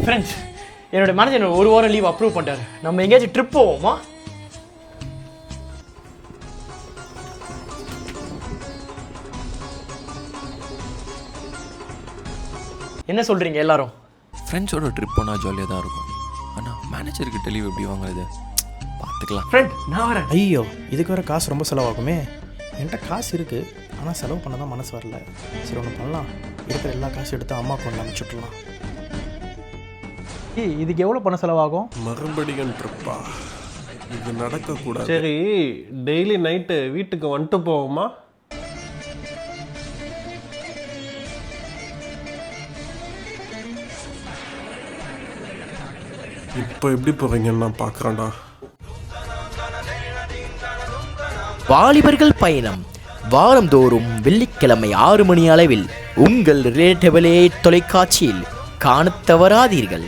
Friends, என்னோட manager என்னோட 1 வாரம் லீவ் அப்ரூவ் பண்ணிட்டாரு. நம்ம எங்கேயாச்சும் ட்ரிப் போவோமா? என்ன சொல்கிறீங்க எல்லாரும்? ஃப்ரெண்ட்ஸோட ட்ரிப் போனால் ஜாலியாக தான் இருக்கும். ஆனால் மேனேஜர்கிட்ட லீவ் எப்படி வாங்குறது? பார்த்துக்கலாம். ஃப்ரெண்ட், நான் வரேன். ஐயோ, இதுக்கு வேறு காசு ரொம்ப செலவாகுமே. என்கிட்ட காசு இருக்குது, ஆனால் செலவு பண்ண தான் மனசு வரல. சரி, ஒன்று பண்ணலாம். இருக்கிற எல்லா காசு எடுத்து அம்மா கொண்டு அனுப்பிச்சுட்லாம். இதுக்கு எவ்வளோ பணம் செலவாகும்? மறுபடியும் ட்ரிப்பா? இது நடக்கக்கூடாது. சரி, டெய்லி நைட்டு வீட்டுக்கு வந்துட்டு போவோமா? இப்போ எப்படி போகிறீங்கன்னு நான் பார்க்குறேன்டா. வாலிபர்கள் பயணம் வாரந்தோறும் வெள்ளிக்கிழமை 6 மணி அளவில் உங்கள் ரிலேட்டபிளே தொலைக்காட்சியில் காணத் தவறாதீர்கள்.